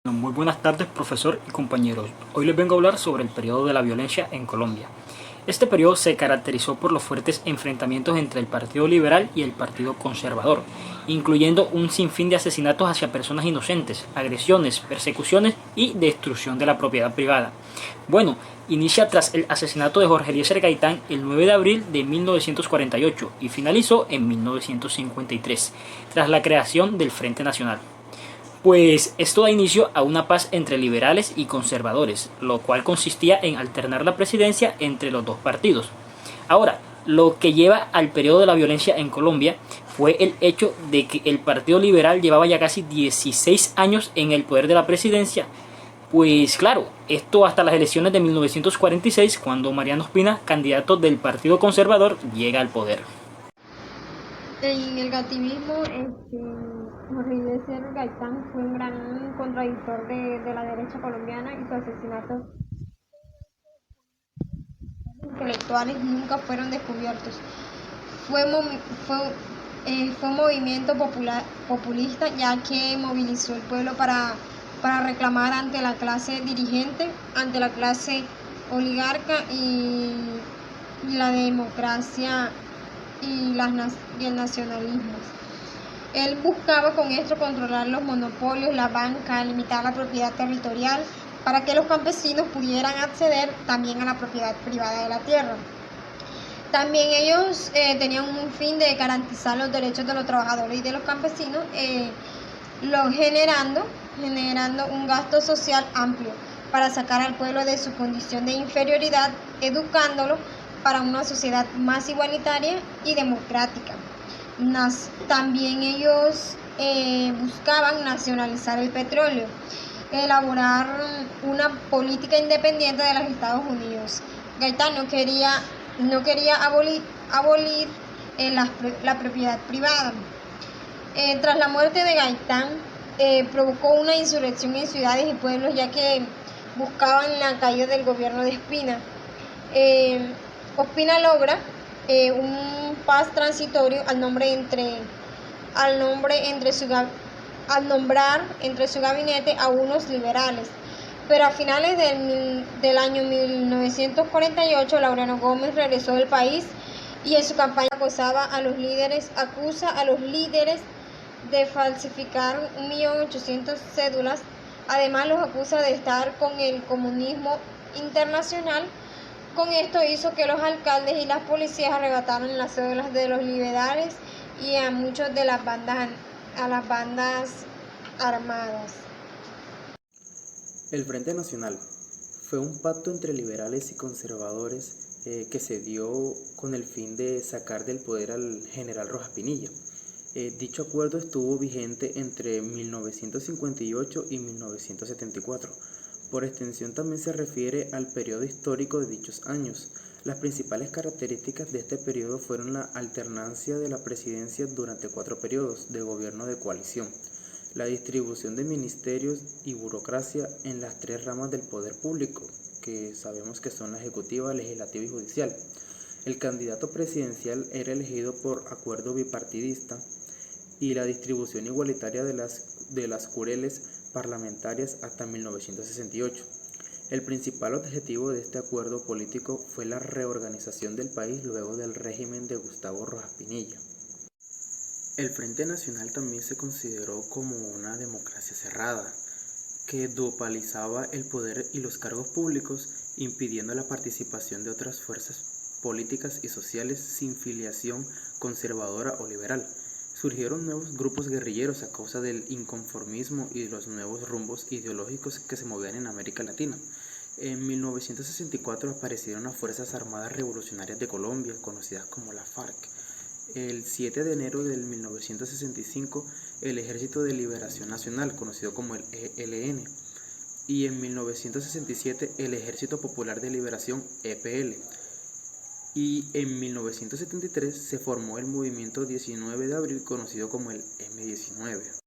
Muy buenas tardes, profesor y compañeros. Hoy les vengo a hablar sobre el periodo de la violencia en Colombia. Este periodo se caracterizó por los fuertes enfrentamientos entre el Partido Liberal y el Partido Conservador, incluyendo un sinfín de asesinatos hacia personas inocentes, agresiones, persecuciones y destrucción de la propiedad privada. Bueno, inicia tras el asesinato de Jorge Eliezer Gaitán el 9 de abril de 1948 y finalizó en 1953, tras la creación del Frente Nacional. Pues esto da inicio a una paz entre liberales y conservadores, lo cual consistía en alternar la presidencia entre los dos partidos. Ahora, lo que lleva al periodo de la violencia en Colombia fue el hecho de que el Partido Liberal llevaba ya casi 16 años en el poder de la presidencia. Pues claro, esto hasta las elecciones de 1946, cuando Mariano Ospina, candidato del Partido Conservador, llega al poder. En el gativismo, Jorge Eliezer Gaitán fue un gran contradictor de la derecha colombiana y su asesinato intelectuales nunca fueron descubiertos. Fue, fue un movimiento populista ya que movilizó el pueblo para reclamar ante la clase dirigente, ante la clase oligarca y la democracia y el nacionalismo. Él buscaba con esto controlar los monopolios, la banca, limitar la propiedad territorial para que los campesinos pudieran acceder también a la propiedad privada de la tierra. También ellos tenían un fin de garantizar los derechos de los trabajadores y de los campesinos, generando un gasto social amplio para sacar al pueblo de su condición de inferioridad, educándolo para una sociedad más igualitaria y democrática. También ellos buscaban nacionalizar el petróleo, elaborar una política independiente de los Estados Unidos. Gaitán no quería abolir la propiedad privada. Tras la muerte de Gaitán, provocó una insurrección en ciudades y pueblos, ya que buscaban la caída del gobierno de Ospina. Ospina logra un paz transitorio al nombrar entre su gabinete a unos liberales. Pero a finales del año 1948, Laureano Gómez regresó del país y en su campaña acusa a los líderes de falsificar 1.800.000 cédulas. Además, los acusa de estar con el comunismo internacional. Con esto hizo que los alcaldes y las policías arrebataran las cédulas de los liberales y a muchos de las bandas armadas. El Frente Nacional fue un pacto entre liberales y conservadores que se dio con el fin de sacar del poder al general Rojas Pinilla. Dicho acuerdo estuvo vigente entre 1958 y 1974. Por extensión también se refiere al periodo histórico de dichos años. Las principales características de este periodo fueron la alternancia de la presidencia durante 4 periodos de gobierno de coalición, la distribución de ministerios y burocracia en las 3 ramas del poder público, que sabemos que son la ejecutiva, legislativa y judicial. El candidato presidencial era elegido por acuerdo bipartidista y la distribución igualitaria de las curules parlamentarias hasta 1968. El principal objetivo de este acuerdo político fue la reorganización del país luego del régimen de Gustavo Rojas Pinilla. El Frente Nacional también se consideró como una democracia cerrada, que dualizaba el poder y los cargos públicos, impidiendo la participación de otras fuerzas políticas y sociales sin filiación conservadora o liberal. Surgieron nuevos grupos guerrilleros a causa del inconformismo y de los nuevos rumbos ideológicos que se movían en América Latina. En 1964 aparecieron las Fuerzas Armadas Revolucionarias de Colombia, conocidas como la FARC. El 7 de enero de 1965, el Ejército de Liberación Nacional, conocido como el ELN, y en 1967, el Ejército Popular de Liberación, EPL. Y en 1973 se formó el movimiento 19 de abril, conocido como el M-19.